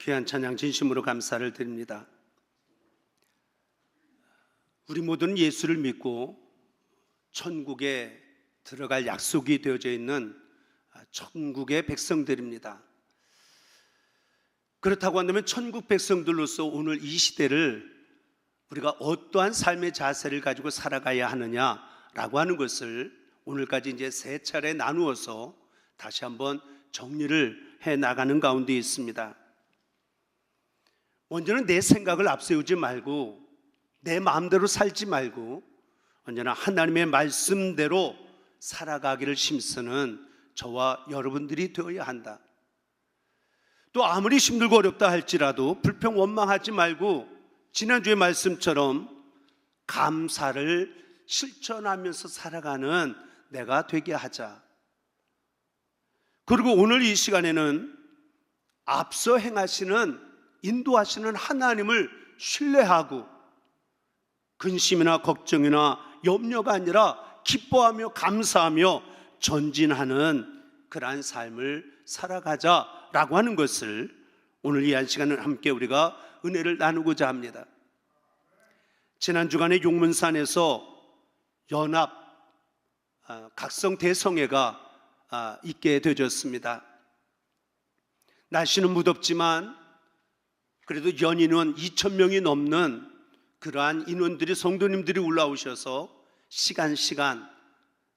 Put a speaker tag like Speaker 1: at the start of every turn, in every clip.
Speaker 1: 귀한 찬양 진심으로 감사를 드립니다. 우리 모두는 예수를 믿고 천국에 들어갈 약속이 되어져 있는 천국의 백성들입니다. 그렇다고 한다면 천국 백성들로서 오늘 이 시대를 우리가 어떠한 삶의 자세를 가지고 살아가야 하느냐라고 하는 것을 오늘까지 이제 세 차례 나누어서 다시 한번 정리를 해 나가는 가운데 있습니다. 먼저는 내 생각을 앞세우지 말고 내 마음대로 살지 말고 언제나 하나님의 말씀대로 살아가기를 힘쓰는 저와 여러분들이 되어야 한다. 또 아무리 힘들고 어렵다 할지라도 불평 원망하지 말고 지난주의 말씀처럼 감사를 실천하면서 살아가는 내가 되게 하자. 그리고 오늘 이 시간에는 앞서 행하시는 인도하시는 하나님을 신뢰하고 근심이나 걱정이나 염려가 아니라 기뻐하며 감사하며 전진하는 그러한 삶을 살아가자라고 하는 것을 오늘 이 한 시간은 함께 우리가 은혜를 나누고자 합니다. 지난 주간에 용문산에서 연합 각성 대성회가 있게 되어졌습니다. 날씨는 무덥지만 그래도 연인원 2,000명이 넘는 그러한 인원들이 성도님들이 올라오셔서 시간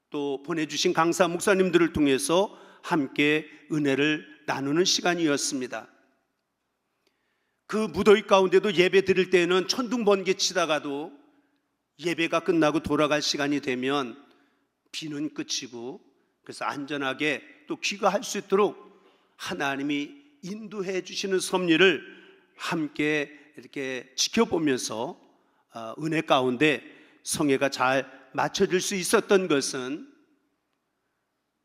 Speaker 1: 또 보내주신 강사 목사님들을 통해서 함께 은혜를 나누는 시간이었습니다. 그 무더위 가운데도 예배 드릴 때에는 천둥 번개 치다가도 예배가 끝나고 돌아갈 시간이 되면 비는 그치고 그래서 안전하게 또 귀가할 수 있도록 하나님이 인도해 주시는 섭리를 함께 이렇게 지켜보면서 은혜 가운데 성회가 잘 맞춰질 수 있었던 것은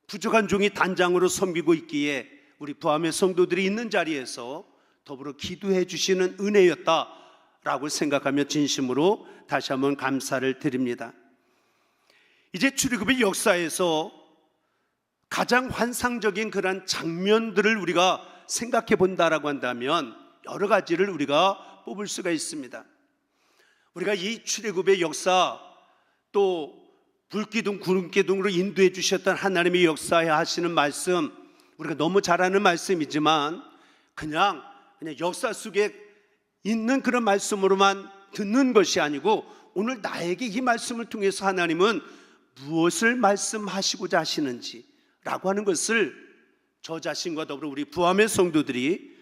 Speaker 1: 부족한 종이 단장으로 섬기고 있기에 우리 부함의 성도들이 있는 자리에서 더불어 기도해 주시는 은혜였다라고 생각하며 진심으로 다시 한번 감사를 드립니다. 이제 출애굽의 역사에서 가장 환상적인 그런 장면들을 우리가 생각해 본다라고 한다면 여러 가지를 우리가 뽑을 수가 있습니다. 우리가 이 출애굽의 역사 또 불기둥 구름기둥으로 인도해 주셨던 하나님의 역사에 하시는 말씀 우리가 너무 잘 아는 말씀이지만 그냥 역사 속에 있는 그런 말씀으로만 듣는 것이 아니고 오늘 나에게 이 말씀을 통해서 하나님은 무엇을 말씀하시고자 하시는지 라고 하는 것을 저 자신과 더불어 우리 부함의 성도들이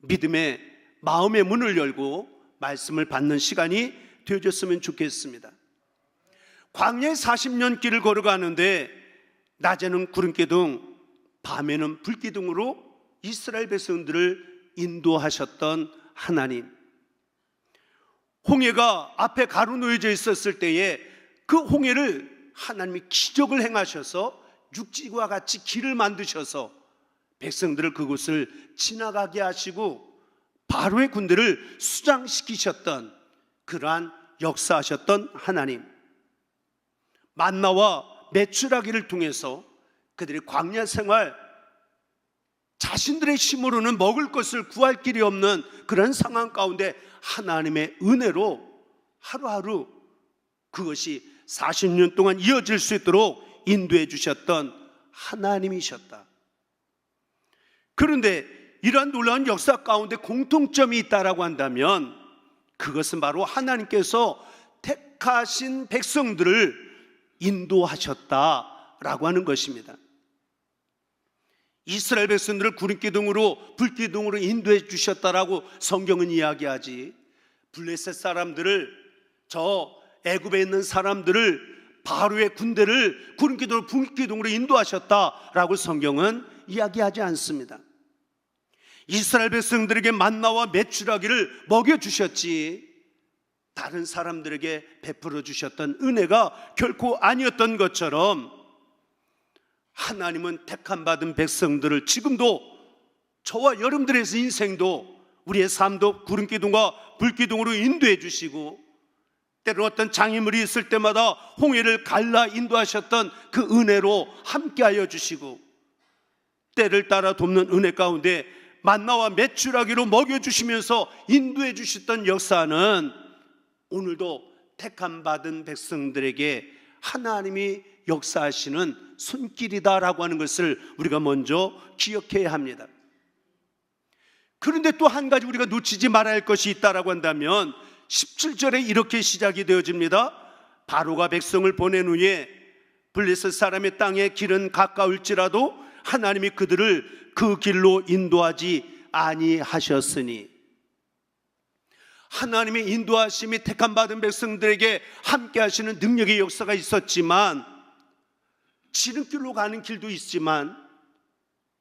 Speaker 1: 믿음의 마음의 문을 열고 말씀을 받는 시간이 되어졌으면 좋겠습니다. 광야의 40년 길을 걸어가는데 낮에는 구름기둥 밤에는 불기둥으로 이스라엘 백성들을 인도하셨던 하나님, 홍해가 앞에 가로놓여져 있었을 때에 그 홍해를 하나님이 기적을 행하셔서 육지와 같이 길을 만드셔서 백성들을 그곳을 지나가게 하시고 바로의 군대를 수장시키셨던 그러한 역사하셨던 하나님, 만나와 메추라기를 통해서 그들의 광야 생활 자신들의 힘으로는 먹을 것을 구할 길이 없는 그런 상황 가운데 하나님의 은혜로 하루하루 그것이 40년 동안 이어질 수 있도록 인도해 주셨던 하나님이셨다. 그런데 이러한 놀라운 역사 가운데 공통점이 있다라고 한다면 그것은 바로 하나님께서 택하신 백성들을 인도하셨다라고 하는 것입니다. 이스라엘 백성들을 구름기둥으로 불기둥으로 인도해 주셨다라고 성경은 이야기하지, 블레셋 사람들을, 저 애굽에 있는 사람들을, 바로의 군대를 구름기둥으로 불기둥으로 인도하셨다라고 성경은 이야기하지 않습니다. 이스라엘 백성들에게 만나와 메추라기를 먹여주셨지 다른 사람들에게 베풀어 주셨던 은혜가 결코 아니었던 것처럼 하나님은 택함 받은 백성들을 지금도 저와 여러분들의 인생도 우리의 삶도 구름기둥과 불기둥으로 인도해 주시고 때로 어떤 장애물이 있을 때마다 홍해를 갈라 인도하셨던 그 은혜로 함께하여 주시고 때를 따라 돕는 은혜 가운데 만나와 메추라기로 먹여주시면서 인도해 주셨던 역사는 오늘도 택함 받은 백성들에게 하나님이 역사하시는 손길이다라고 하는 것을 우리가 먼저 기억해야 합니다. 그런데 또 한 가지 우리가 놓치지 말아야 할 것이 있다라고 한다면 17절에 이렇게 시작이 되어집니다. 바로가 백성을 보낸 후에 블레셋 사람의 땅의 길은 가까울지라도 하나님이 그들을 그 길로 인도하지 아니하셨으니, 하나님의 인도하심이 택함 받은 백성들에게 함께 하시는 능력의 역사가 있었지만, 지름길로 가는 길도 있지만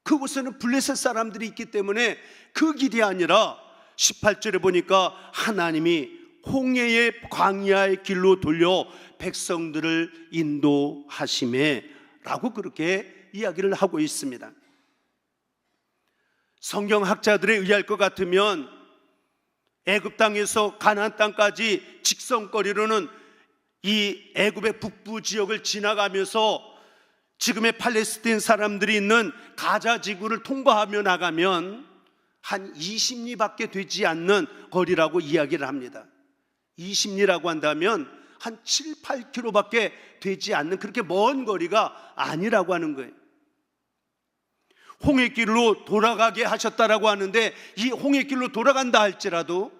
Speaker 1: 그곳에는 블레셋 사람들이 있기 때문에 그 길이 아니라 18절에 보니까 하나님이 홍해의 광야의 길로 돌려 백성들을 인도하시매 라고 그렇게 이야기를 하고 있습니다. 성경학자들에 의할 것 같으면 애굽 땅에서 가나안 땅까지 직선거리로는 이 애굽의 북부 지역을 지나가면서 지금의 팔레스틴 사람들이 있는 가자 지구를 통과하며 나가면 한 20리밖에 되지 않는 거리라고 이야기를 합니다. 20리라고 한다면 한 7, 8km밖에 되지 않는 그렇게 먼 거리가 아니라고 하는 거예요. 홍해길로 돌아가게 하셨다라고 하는데, 이 홍해길로 돌아간다 할지라도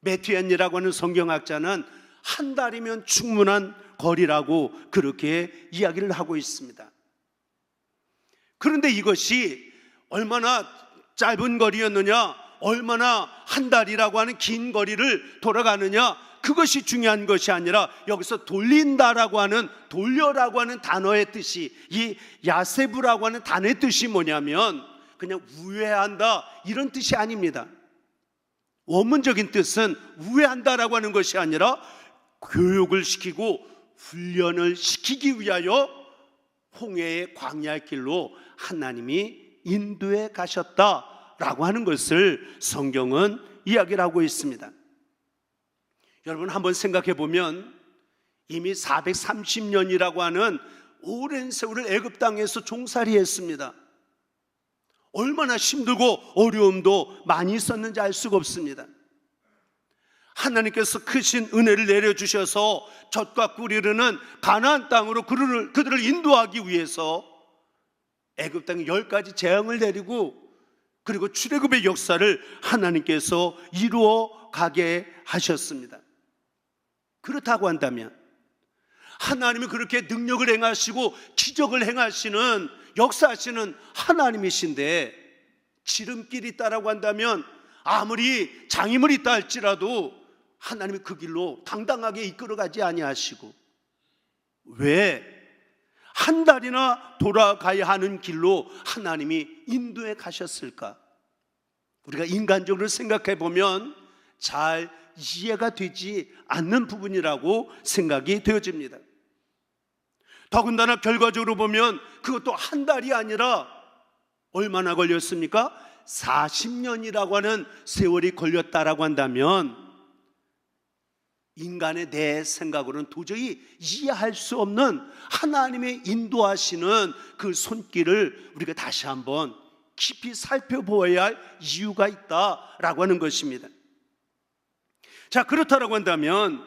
Speaker 1: 메튜엔이라고 하는 성경학자는 한 달이면 충분한 거리라고 그렇게 이야기를 하고 있습니다. 그런데 이것이 얼마나 짧은 거리였느냐, 얼마나 한 달이라고 하는 긴 거리를 돌아가느냐, 그것이 중요한 것이 아니라 여기서 돌린다라고 하는, 돌려라고 하는 단어의 뜻이, 이 야세부라고 하는 단어의 뜻이 뭐냐면 그냥 우회한다 이런 뜻이 아닙니다. 원문적인 뜻은 우회한다라고 하는 것이 아니라 교육을 시키고 훈련을 시키기 위하여 홍해의 광야의 길로 하나님이 인도해 가셨다라고 하는 것을 성경은 이야기를 하고 있습니다. 여러분 한번 생각해 보면 이미 430년이라고 하는 오랜 세월을 애굽 땅에서 종살이 했습니다. 얼마나 힘들고 어려움도 많이 있었는지 알 수가 없습니다. 하나님께서 크신 은혜를 내려주셔서 젖과 꿀이 흐르는 가나안 땅으로 그들을 인도하기 위해서 애굽 땅에 10가지 재앙을 내리고, 그리고 출애굽의 역사를 하나님께서 이루어 가게 하셨습니다. 그렇다고 한다면 하나님이 그렇게 능력을 행하시고 기적을 행하시는, 역사하시는 하나님이신데, 지름길이 있다라고 한다면 아무리 장애물이 있다 할지라도 하나님이 그 길로 당당하게 이끌어가지 아니하시고 왜 한 달이나 돌아가야 하는 길로 하나님이 인도해 가셨을까? 우리가 인간적으로 생각해 보면 잘 이해가 되지 않는 부분이라고 생각이 되어집니다. 더군다나 결과적으로 보면 그것도 한 달이 아니라 얼마나 걸렸습니까? 40년이라고 하는 세월이 걸렸다라고 한다면 인간의 내 생각으로는 도저히 이해할 수 없는 하나님의 인도하시는 그 손길을 우리가 다시 한번 깊이 살펴보아야 할 이유가 있다라고 하는 것입니다. 자, 그렇다라고 한다면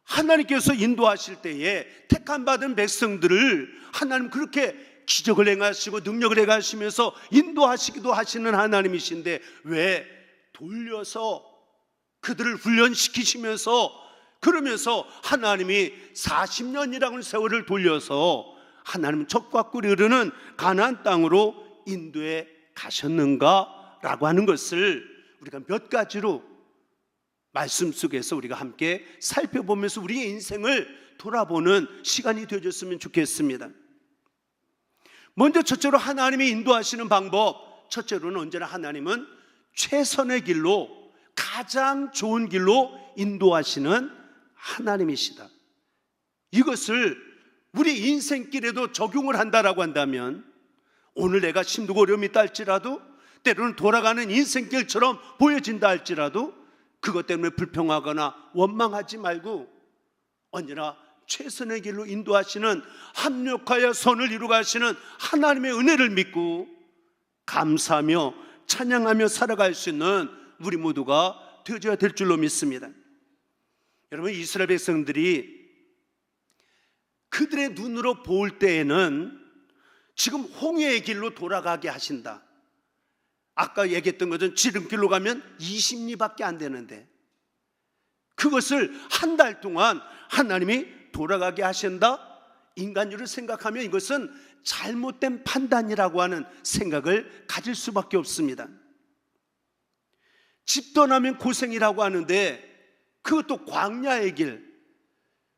Speaker 1: 하나님께서 인도하실 때에 택함 받은 백성들을 하나님 그렇게 기적을 행하시고 능력을 행하시면서 인도하시기도 하시는 하나님이신데 왜 돌려서 그들을 훈련시키시면서, 그러면서 하나님이 40년이라는 세월을 돌려서 하나님 젖과 꿀이 흐르는 가나안 땅으로 인도해 가셨는가라고 하는 것을 우리가 몇 가지로 말씀 속에서 우리가 함께 살펴보면서 우리의 인생을 돌아보는 시간이 되어줬으면 좋겠습니다. 먼저 첫째로 하나님이 인도하시는 방법, 첫째로는 언제나 하나님은 최선의 길로, 가장 좋은 길로 인도하시는 하나님이시다. 이것을 우리 인생길에도 적용을 한다라고 한다면 오늘 내가 힘들고 어려움이 있다 할지라도, 때로는 돌아가는 인생길처럼 보여진다 할지라도 그것 때문에 불평하거나 원망하지 말고 언제나 최선의 길로 인도하시는, 합력하여 선을 이루가시는 하나님의 은혜를 믿고 감사하며 찬양하며 살아갈 수 있는 우리 모두가 되어져야 될 줄로 믿습니다. 여러분, 이스라엘 백성들이 그들의 눈으로 볼 때에는 지금 홍해의 길로 돌아가게 하신다. 아까 얘기했던 것은 지름길로 가면 20리밖에 안 되는데 그것을 한 달 동안 하나님이 돌아가게 하신다? 인간적으로 생각하면 이것은 잘못된 판단이라고 하는 생각을 가질 수밖에 없습니다. 집 떠나면 고생이라고 하는데 그것도 광야의 길,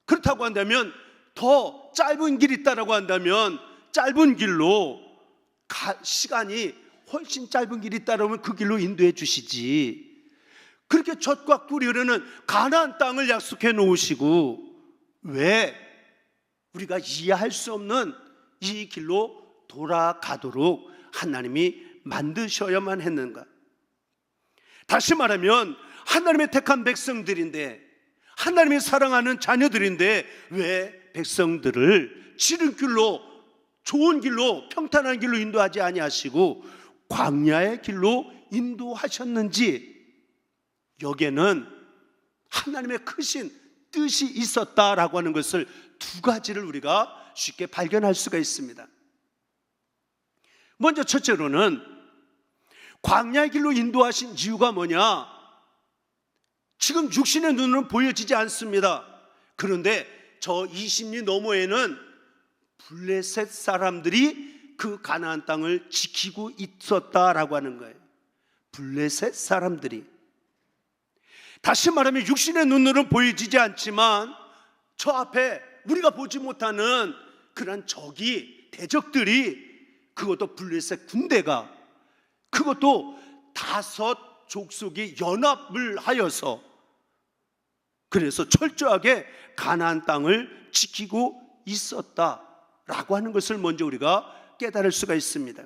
Speaker 1: 그렇다고 한다면 더 짧은 길이 있다라고 한다면 짧은 길로 시간이 훨씬 짧은 길이 있다라면 그 길로 인도해 주시지. 그렇게 젖과 꿀이 흐르는 가나안 땅을 약속해 놓으시고 왜 우리가 이해할 수 없는 이 길로 돌아가도록 하나님이 만드셔야만 했는가? 다시 말하면 하나님의 택한 백성들인데, 하나님의 사랑하는 자녀들인데 왜 백성들을 지름길로, 좋은 길로, 평탄한 길로 인도하지 아니하시고 광야의 길로 인도하셨는지, 여기에는 하나님의 크신 뜻이 있었다라고 하는 것을 두 가지를 우리가 쉽게 발견할 수가 있습니다. 먼저 첫째로는 광야의 길로 인도하신 이유가 뭐냐? 지금 육신의 눈으로는 보여지지 않습니다. 그런데 저 20리 너머에는 블레셋 사람들이 그 가나안 땅을 지키고 있었다라고 하는 거예요. 블레셋 사람들이. 다시 말하면 육신의 눈으로는 보여지지 않지만 저 앞에 우리가 보지 못하는 그런 적이, 대적들이, 그것도 블레셋 군대가, 그것도 5 족속이 연합을 하여서 그래서 철저하게 가나안 땅을 지키고 있었다라고 하는 것을 먼저 우리가 깨달을 수가 있습니다.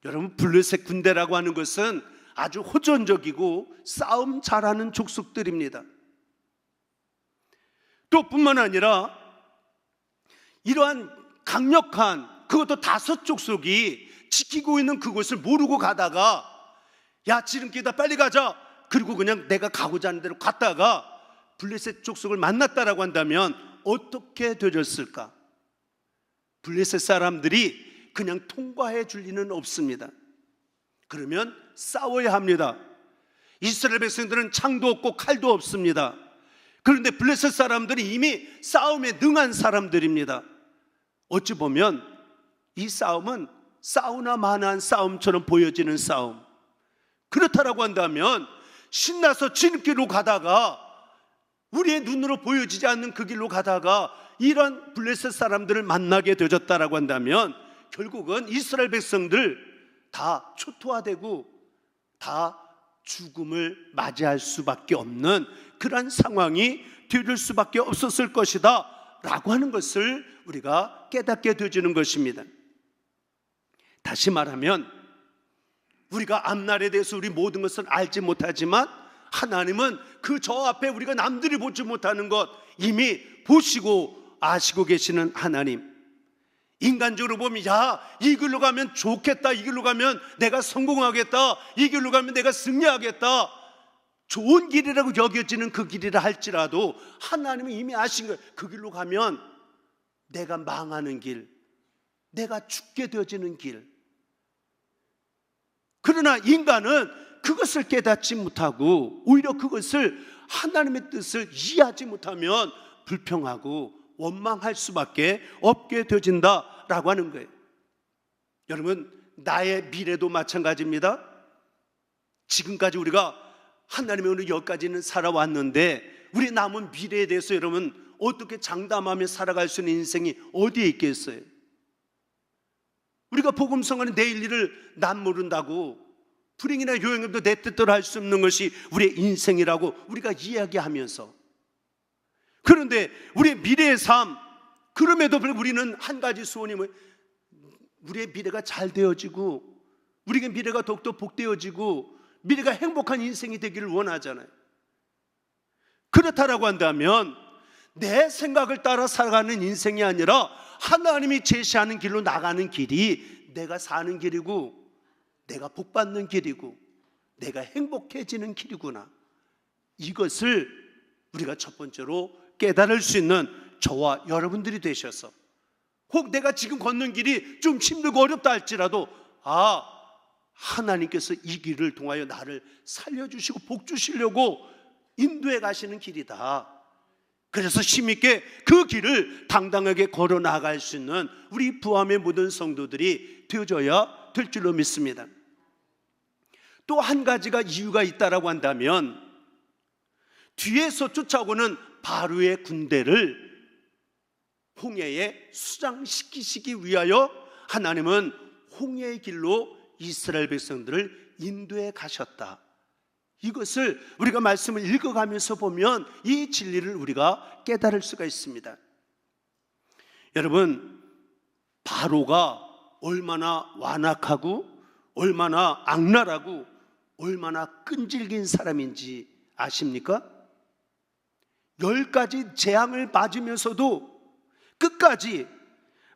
Speaker 1: 여러분, 블레셋 군대라고 하는 것은 아주 호전적이고 싸움 잘하는 족속들입니다. 또 뿐만 아니라 이러한 강력한, 그것도 5 족속이 지키고 있는 그곳을 모르고 가다가 야, 지름길이다, 빨리 가자, 그리고 그냥 내가 가고자 하는 대로 갔다가 블레셋 족속을 만났다라고 한다면 어떻게 되었을까? 블레셋 사람들이 그냥 통과해 줄 리는 없습니다. 그러면 싸워야 합니다. 이스라엘 백성들은 창도 없고 칼도 없습니다. 그런데 블레셋 사람들이 이미 싸움에 능한 사람들입니다. 어찌 보면 이 싸움은 싸우나 마나한 싸움처럼 보여지는 싸움. 그렇다라고 한다면 신나서 지름길로 가다가, 우리의 눈으로 보여지지 않는 그 길로 가다가 이런 블레셋 사람들을 만나게 되었다라고 한다면 결국은 이스라엘 백성들 다 초토화되고 다 죽음을 맞이할 수밖에 없는 그런 상황이 되어질 수밖에 없었을 것이다 라고 하는 것을 우리가 깨닫게 되어지는 것입니다. 다시 말하면 우리가 앞날에 대해서 우리 모든 것을 알지 못하지만 하나님은 그 저 앞에 우리가 남들이 보지 못하는 것 이미 보시고 아시고 계시는 하나님. 인간적으로 보면 야, 이 길로 가면 좋겠다, 이 길로 가면 내가 성공하겠다, 이 길로 가면 내가 승리하겠다, 좋은 길이라고 여겨지는 그 길이라 할지라도 하나님은 이미 아신 거예요. 그 길로 가면 내가 망하는 길, 내가 죽게 되어지는 길. 그러나 인간은 그것을 깨닫지 못하고 오히려 그것을, 하나님의 뜻을 이해하지 못하면 불평하고 원망할 수밖에 없게 되어진다라고 하는 거예요. 여러분, 나의 미래도 마찬가지입니다. 지금까지 우리가 하나님의 은혜로 여기까지는 살아왔는데 우리 남은 미래에 대해서 여러분 어떻게 장담하며 살아갈 수 있는 인생이 어디에 있겠어요? 우리가 복음성가는 내일 일을 난 모른다고, 불행이나 요행도 내 뜻대로 할 수 없는 것이 우리의 인생이라고 우리가 이야기하면서, 그런데 우리의 미래의 삶, 그럼에도 불구하고 우리는 한 가지 소원이 뭐예요? 우리의 미래가 잘 되어지고 우리의 미래가 더욱더 복되어지고 미래가 행복한 인생이 되기를 원하잖아요. 그렇다라고 한다면 내 생각을 따라 살아가는 인생이 아니라 하나님이 제시하는 길로 나가는 길이 내가 사는 길이고 내가 복받는 길이고 내가 행복해지는 길이구나. 이것을 우리가 첫 번째로 깨달을 수 있는 저와 여러분들이 되셔서, 혹 내가 지금 걷는 길이 좀 힘들고 어렵다 할지라도 하나님께서 이 길을 통하여 나를 살려주시고 복 주시려고 인도해 가시는 길이다. 그래서 힘있게 그 길을 당당하게 걸어 나갈 수 있는 우리 부암의 모든 성도들이 되어져야 될 줄로 믿습니다. 또 한 가지가 이유가 있다라고 한다면, 뒤에서 쫓아오는 바로의 군대를 홍해에 수장시키시기 위하여 하나님은 홍해의 길로 이스라엘 백성들을 인도해 가셨다. 이것을 우리가 말씀을 읽어가면서 보면 이 진리를 우리가 깨달을 수가 있습니다. 여러분, 바로가 얼마나 완악하고 얼마나 악랄하고 얼마나 끈질긴 사람인지 아십니까? 10가지 재앙을 맞으면서도 끝까지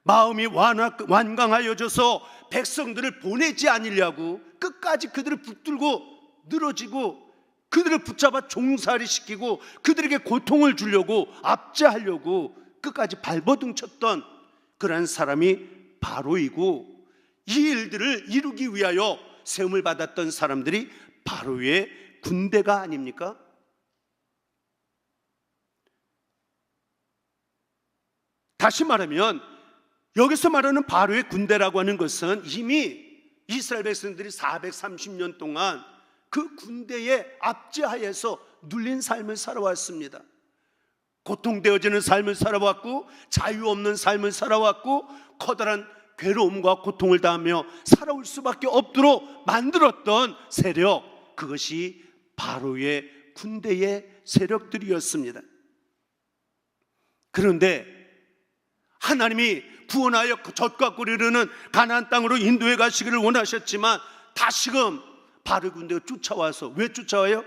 Speaker 1: 마음이 완강하여져서 백성들을 보내지 않으려고 끝까지 그들을 붙들고 늘어지고 그들을 붙잡아 종살이 시키고 그들에게 고통을 주려고 압제하려고 끝까지 발버둥쳤던 그런 사람이 바로이고, 이 일들을 이루기 위하여 세움을 받았던 사람들이 바로의 군대가 아닙니까? 다시 말하면 여기서 말하는 바로의 군대라고 하는 것은 이미 이스라엘 백성들이 430년 동안 그 군대에 압제하여서 눌린 삶을 살아왔습니다. 고통되어지는 삶을 살아왔고 자유 없는 삶을 살아왔고 커다란 괴로움과 고통을 당하며 살아올 수밖에 없도록 만들었던 세력, 그것이 바로의 군대의 세력들이었습니다. 그런데 하나님이 구원하여 젖과 꿀이 흐르는 가나안 땅으로 인도해 가시기를 원하셨지만 다시금 바로 군대가 쫓아와서, 왜 쫓아와요?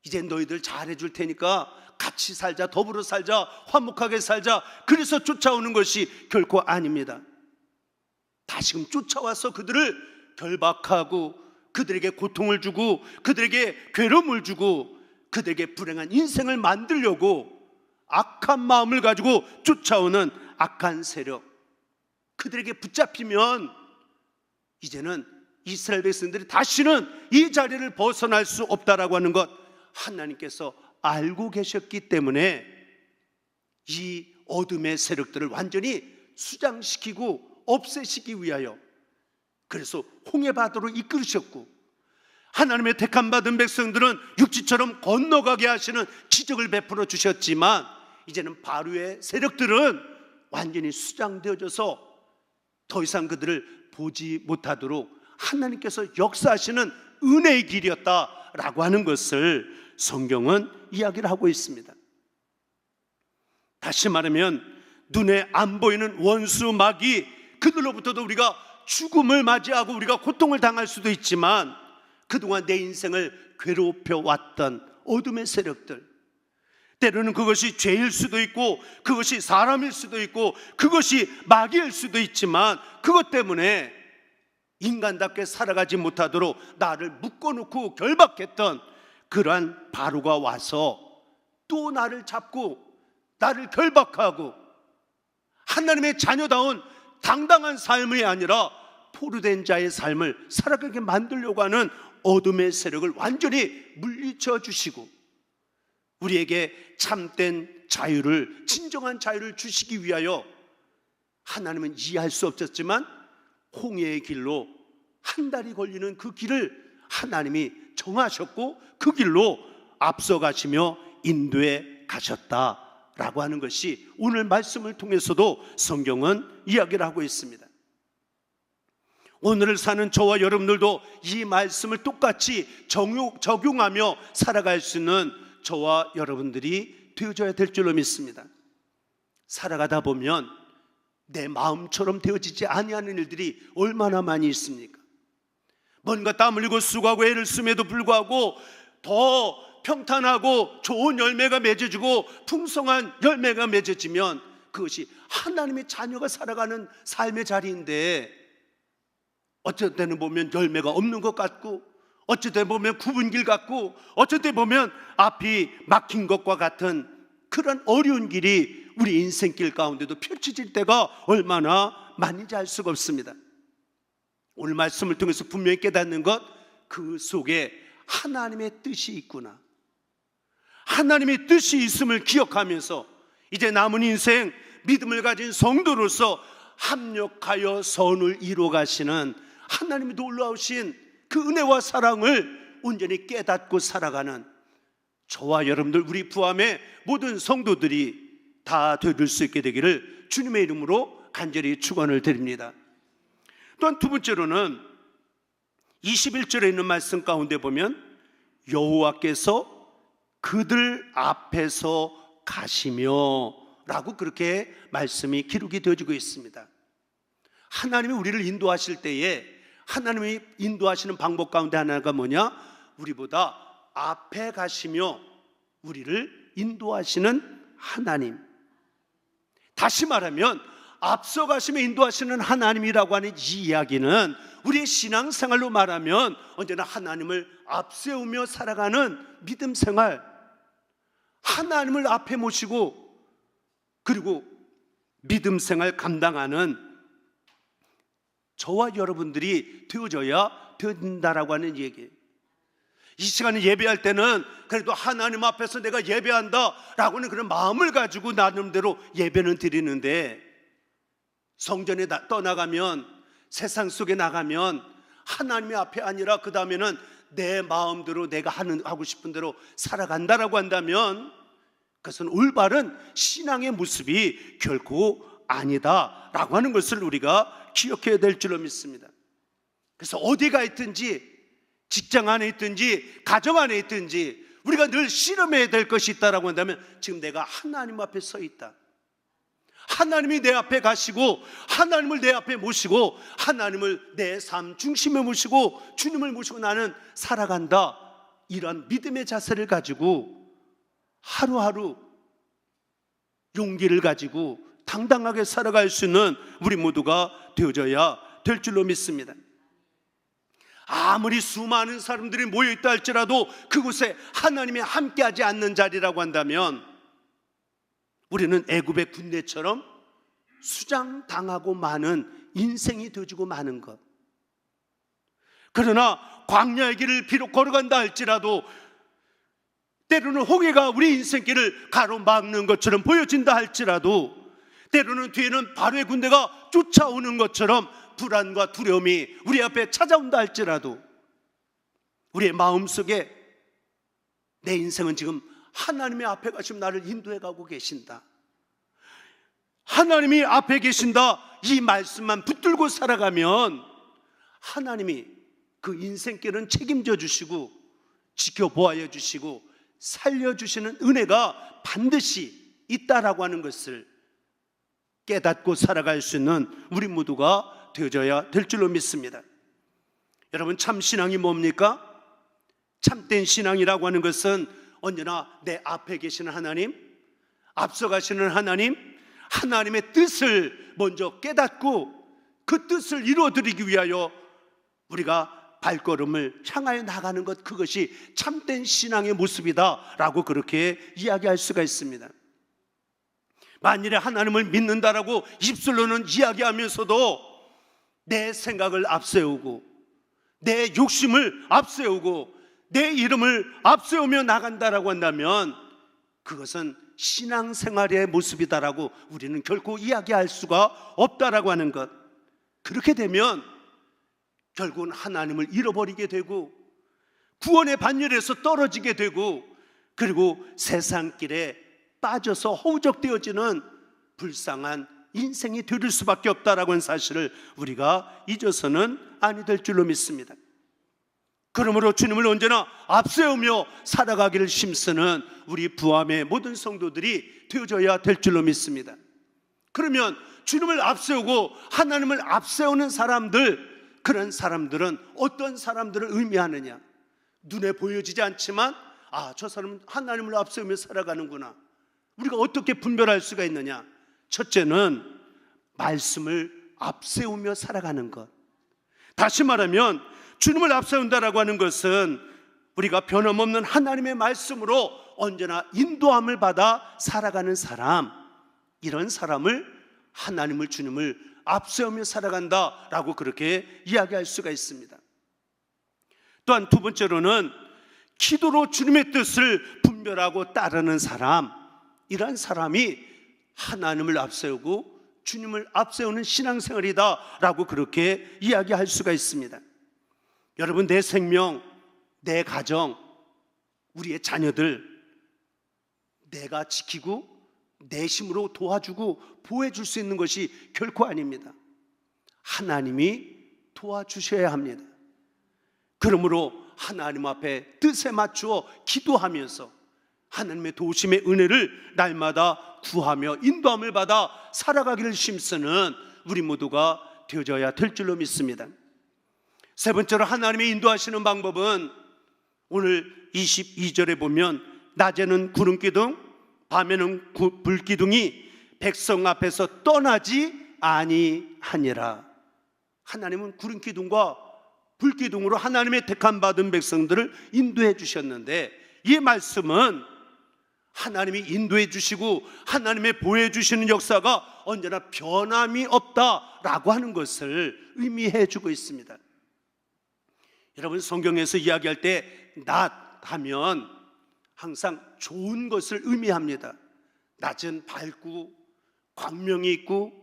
Speaker 1: 이제 너희들 잘해줄 테니까 같이 살자, 더불어 살자, 화목하게 살자, 그래서 쫓아오는 것이 결코 아닙니다. 다시금 쫓아와서 그들을 결박하고 그들에게 고통을 주고 그들에게 괴로움을 주고 그들에게 불행한 인생을 만들려고 악한 마음을 가지고 쫓아오는 악한 세력, 그들에게 붙잡히면 이제는 이스라엘 백성들이 다시는 이 자리를 벗어날 수 없다라고 하는 것 하나님께서 알고 계셨기 때문에 이 어둠의 세력들을 완전히 수장시키고 없애시기 위하여, 그래서 홍해바다로 이끌으셨고, 하나님의 택함 받은 백성들은 육지처럼 건너가게 하시는 기적을 베풀어 주셨지만 이제는 바로의 세력들은 완전히 수장되어져서 더 이상 그들을 보지 못하도록 하나님께서 역사하시는 은혜의 길이었다라고 하는 것을 성경은 이야기를 하고 있습니다. 다시 말하면 눈에 안 보이는 원수 마귀, 그들로부터도 우리가 죽음을 맞이하고 우리가 고통을 당할 수도 있지만 그동안 내 인생을 괴롭혀 왔던 어둠의 세력들, 때로는 그것이 죄일 수도 있고 그것이 사람일 수도 있고 그것이 마귀일 수도 있지만 그것 때문에 인간답게 살아가지 못하도록 나를 묶어놓고 결박했던 그러한 바로가 와서 또 나를 잡고 나를 결박하고 하나님의 자녀다운 당당한 삶이 아니라 포로된 자의 삶을 살아가게 만들려고 하는 어둠의 세력을 완전히 물리쳐 주시고 우리에게 참된 자유를, 진정한 자유를 주시기 위하여 하나님은 이해할 수 없었지만 홍해의 길로 한 달이 걸리는 그 길을 하나님이 정하셨고 그 길로 앞서가시며 인도해 가셨다라고 하는 것이 오늘 말씀을 통해서도 성경은 이야기를 하고 있습니다. 오늘을 사는 저와 여러분들도 이 말씀을 똑같이 적용하며 살아갈 수 있는 저와 여러분들이 되어져야 될 줄로 믿습니다. 살아가다 보면 내 마음처럼 되어지지 아니하는 일들이 얼마나 많이 있습니까? 뭔가 땀 흘리고 수고하고 애를 쓰면도 불구하고 더 평탄하고 좋은 열매가 맺어지고 풍성한 열매가 맺어지면 그것이 하나님의 자녀가 살아가는 삶의 자리인데 어쩔 때는 보면 열매가 없는 것 같고, 어쩔 때 보면 굽은 길 같고, 어쩔 때 보면 앞이 막힌 것과 같은 그런 어려운 길이 우리 인생길 가운데도 펼쳐질 때가 얼마나 많은지 알 수가 없습니다. 오늘 말씀을 통해서 분명히 깨닫는 것, 그 속에 하나님의 뜻이 있구나, 하나님의 뜻이 있음을 기억하면서 이제 남은 인생 믿음을 가진 성도로서 합력하여 선을 이루어 가시는 하나님의 놀라우신 그 은혜와 사랑을 온전히 깨닫고 살아가는 저와 여러분들, 우리 부암의 모든 성도들이 다 되실 수 있게 되기를 주님의 이름으로 간절히 축원을 드립니다. 또한 두 번째로는 21절에 있는 말씀 가운데 보면 여호와께서 그들 앞에서 가시며 라고 그렇게 말씀이 기록이 되어지고 있습니다. 하나님이 우리를 인도하실 때에 하나님이 인도하시는 방법 가운데 하나가 뭐냐? 우리보다 앞에 가시며 우리를 인도하시는 하나님. 다시 말하면 앞서 가시며 인도하시는 하나님이라고 하는 이 이야기는 우리의 신앙생활로 말하면 언제나 하나님을 앞세우며 살아가는 믿음 생활, 하나님을 앞에 모시고 그리고 믿음 생활 감당하는 저와 여러분들이 되어져야 된다라고 하는 얘기예요. 이 시간에 예배할 때는 그래도 하나님 앞에서 내가 예배한다 라고 하는 그런 마음을 가지고 나름대로 예배는 드리는데, 성전에 떠나가면, 세상 속에 나가면 하나님의 앞에 아니라 그 다음에는 내 마음대로 내가 하고 싶은 대로 살아간다라고 한다면 그것은 올바른 신앙의 모습이 결코 아니다라고 하는 것을 우리가 기억해야 될 줄로 믿습니다. 그래서 어디가 있든지, 직장 안에 있든지 가정 안에 있든지 우리가 늘 씨름해야 될 것이 있다라고 한다면 지금 내가 하나님 앞에 서 있다, 하나님이 내 앞에 가시고 하나님을 내 앞에 모시고 하나님을 내 삶 중심에 모시고 주님을 모시고 나는 살아간다, 이런 믿음의 자세를 가지고 하루하루 용기를 가지고 당당하게 살아갈 수 있는 우리 모두가 되어져야 될 줄로 믿습니다. 아무리 수많은 사람들이 모여있다 할지라도 그곳에 하나님이 함께하지 않는 자리라고 한다면 우리는 애굽의 군대처럼 수장당하고 마는 인생이 되어지고 마는 것. 그러나 광야의 길을 비록 걸어간다 할지라도 때로는 홍해가 우리 인생길을 가로막는 것처럼 보여진다 할지라도 때로는 뒤에는 바로의 군대가 쫓아오는 것처럼 불안과 두려움이 우리 앞에 찾아온다 할지라도 우리의 마음속에 내 인생은 지금 하나님의 앞에 가시면 나를 인도해 가고 계신다, 하나님이 앞에 계신다, 이 말씀만 붙들고 살아가면 하나님이 그 인생길은 책임져 주시고 지켜보아 주시고 살려주시는 은혜가 반드시 있다라고 하는 것을 깨닫고 살아갈 수 있는 우리 모두가 되어져야 될 줄로 믿습니다. 여러분, 참 신앙이 뭡니까? 참된 신앙이라고 하는 것은 언제나 내 앞에 계시는 하나님, 앞서 가시는 하나님, 하나님의 뜻을 먼저 깨닫고 그 뜻을 이루어드리기 위하여 우리가 발걸음을 향하여 나가는 것, 그것이 참된 신앙의 모습이다라고 그렇게 이야기할 수가 있습니다. 만일에 하나님을 믿는다라고 입술로는 이야기하면서도 내 생각을 앞세우고 내 욕심을 앞세우고 내 이름을 앞세우며 나간다라고 한다면 그것은 신앙생활의 모습이다라고 우리는 결코 이야기할 수가 없다라고 하는 것. 그렇게 되면 결국은 하나님을 잃어버리게 되고 구원의 반열에서 떨어지게 되고 그리고 세상길에 빠져서 허우적되어지는 불쌍한 인생이 될 수밖에 없다라고 하는 사실을 우리가 잊어서는 아니 될 줄로 믿습니다. 그러므로 주님을 언제나 앞세우며 살아가기를 힘쓰는 우리 부암의 모든 성도들이 되어져야 될 줄로 믿습니다. 그러면 주님을 앞세우고 하나님을 앞세우는 사람들, 그런 사람들은 어떤 사람들을 의미하느냐? 눈에 보여지지 않지만 저 사람은 하나님을 앞세우며 살아가는구나. 우리가 어떻게 분별할 수가 있느냐? 첫째는 말씀을 앞세우며 살아가는 것. 다시 말하면 주님을 앞세운다라고 하는 것은 우리가 변함없는 하나님의 말씀으로 언제나 인도함을 받아 살아가는 사람, 이런 사람을 하나님을, 주님을 앞세우며 살아간다라고 그렇게 이야기할 수가 있습니다. 또한 두 번째로는 기도로 주님의 뜻을 분별하고 따르는 사람, 이러한 사람이 하나님을 앞세우고 주님을 앞세우는 신앙생활이다 라고 그렇게 이야기할 수가 있습니다. 여러분, 내 생명, 내 가정, 우리의 자녀들 내가 지키고 내 힘으로 도와주고 보호해줄 수 있는 것이 결코 아닙니다. 하나님이 도와주셔야 합니다. 그러므로 하나님 앞에 뜻에 맞추어 기도하면서 하나님의 도우심의 은혜를 날마다 구하며 인도함을 받아 살아가기를 힘쓰는 우리 모두가 되어져야 될 줄로 믿습니다. 세 번째로 하나님의 인도하시는 방법은 오늘 22절에 보면 낮에는 구름기둥, 밤에는 불기둥이 백성 앞에서 떠나지 아니하니라. 하나님은 구름기둥과 불기둥으로 하나님의 택함 받은 백성들을 인도해 주셨는데, 이 말씀은 하나님이 인도해 주시고 하나님의 보호해 주시는 역사가 언제나 변함이 없다라고 하는 것을 의미해 주고 있습니다. 여러분, 성경에서 이야기할 때 낮 하면 항상 좋은 것을 의미합니다. 낮은 밝고 광명이 있고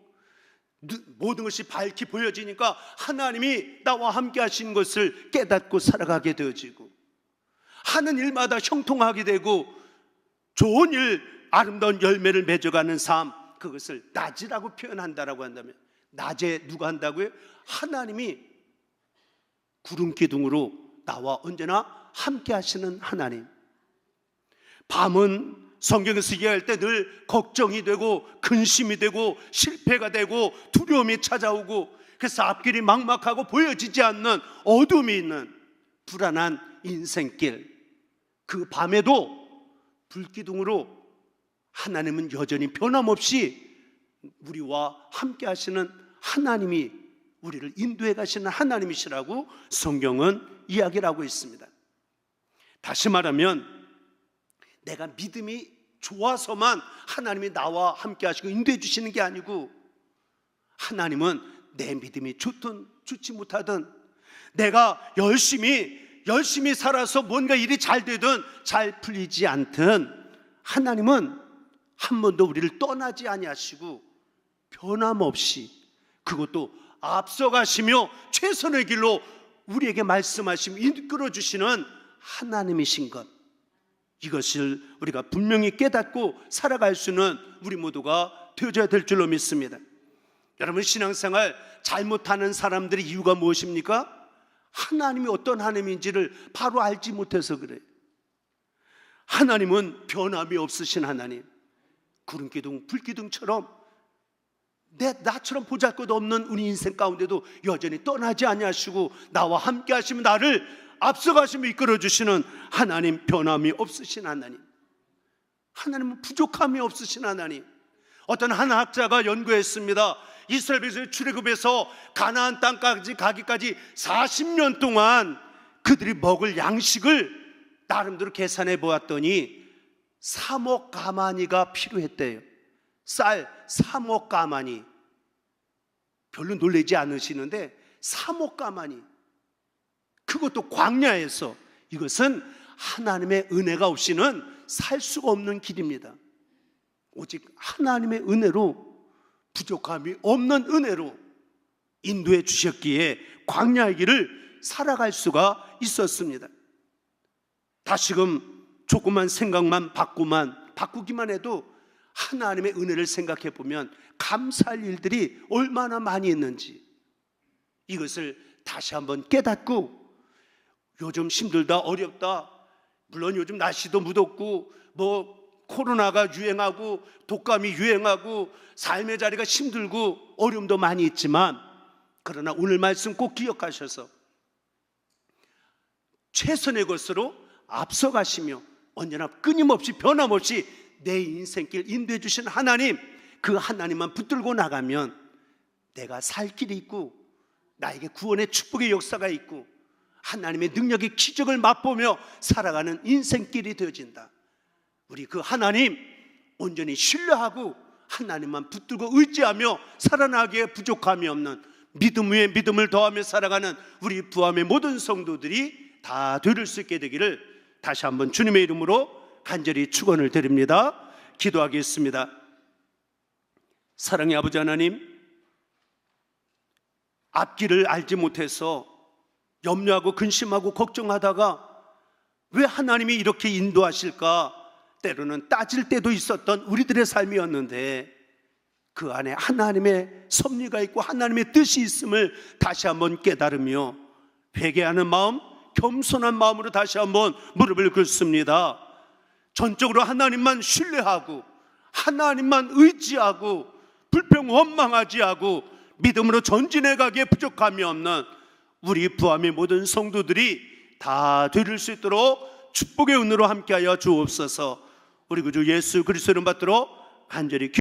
Speaker 1: 모든 것이 밝게 보여지니까 하나님이 나와 함께 하신 것을 깨닫고 살아가게 되어지고, 하는 일마다 형통하게 되고 좋은 일, 아름다운 열매를 맺어가는 삶, 그것을 낮이라고 표현한다라고 한다면, 낮에 누가 한다고요? 하나님이 구름기둥으로 나와 언제나 함께 하시는 하나님. 밤은 성경에서 이야기할 때 늘 걱정이 되고 근심이 되고 실패가 되고 두려움이 찾아오고, 그래서 앞길이 막막하고 보여지지 않는 어둠이 있는 불안한 인생길, 그 밤에도 불기둥으로 하나님은 여전히 변함없이 우리와 함께 하시는 하나님이, 우리를 인도해 가시는 하나님이시라고 성경은 이야기를 하고 있습니다. 다시 말하면 내가 믿음이 좋아서만 하나님이 나와 함께 하시고 인도해 주시는 게 아니고, 하나님은 내 믿음이 좋든 좋지 못하든, 내가 열심히 살아서 뭔가 일이 잘 되든 잘 풀리지 않든, 하나님은 한 번도 우리를 떠나지 아니하시고 변함없이, 그것도 앞서가시며 최선의 길로 우리에게 말씀하시며 이끌어 주시는 하나님이신 것, 이것을 우리가 분명히 깨닫고 살아갈 수는 우리 모두가 되어져야 될 줄로 믿습니다. 여러분, 신앙생활 잘못하는 사람들의 이유가 무엇입니까? 하나님이 어떤 하나님인지를 바로 알지 못해서 그래요. 하나님은 변함이 없으신 하나님, 구름기둥, 불기둥처럼 나처럼 보잘것 없는 우리 인생 가운데도 여전히 떠나지 아니하시고 나와 함께 하시면 나를 앞서가시며 이끌어주시는 하나님, 변함이 없으신 하나님, 하나님은 부족함이 없으신 하나님. 어떤 한 학자가 연구했습니다. 이스라엘 백성이 출애굽해서 가나안 땅까지 가기까지 40년 동안 그들이 먹을 양식을 나름대로 계산해 보았더니 3억 가마니가 필요했대요. 쌀 3억 가마니. 별로 놀라지 않으시는데 3억 가마니, 그것도 광야에서. 이것은 하나님의 은혜가 없이는 살 수가 없는 길입니다. 오직 하나님의 은혜로, 부족함이 없는 은혜로 인도해 주셨기에 광야의 길을 살아갈 수가 있었습니다. 다시금 조그만 생각만 바꾸기만 해도 하나님의 은혜를 생각해 보면 감사할 일들이 얼마나 많이 있는지, 이것을 다시 한번 깨닫고, 요즘 힘들다, 어렵다, 물론 요즘 날씨도 무덥고 코로나가 유행하고 독감이 유행하고 삶의 자리가 힘들고 어려움도 많이 있지만, 그러나 오늘 말씀 꼭 기억하셔서 최선의 것으로 앞서가시며 언제나 끊임없이 변함없이 내 인생길 인도해 주신 하나님, 그 하나님만 붙들고 나가면 내가 살 길이 있고 나에게 구원의 축복의 역사가 있고 하나님의 능력의 기적을 맛보며 살아가는 인생길이 되어진다. 우리 그 하나님 온전히 신뢰하고 하나님만 붙들고 의지하며 살아나기에 부족함이 없는 믿음 위에 믿음을 더하며 살아가는 우리 부함의 모든 성도들이 다 되릴 수 있게 되기를 다시 한번 주님의 이름으로 간절히 축원을 드립니다. 기도하겠습니다. 사랑의 아버지 하나님, 앞길을 알지 못해서 염려하고 근심하고 걱정하다가 왜 하나님이 이렇게 인도하실까 때로는 따질 때도 있었던 우리들의 삶이었는데, 그 안에 하나님의 섭리가 있고 하나님의 뜻이 있음을 다시 한번 깨달으며 회개하는 마음, 겸손한 마음으로 다시 한번 무릎을 꿇습니다. 전적으로 하나님만 신뢰하고 하나님만 의지하고 불평 원망하지 않고 믿음으로 전진해 가기에 부족함이 없는 우리 부함의 모든 성도들이 다 되릴 수 있도록 축복의 은혜로 함께하여 주옵소서. 우리 구주 예수 그리스도를 받들어 간절히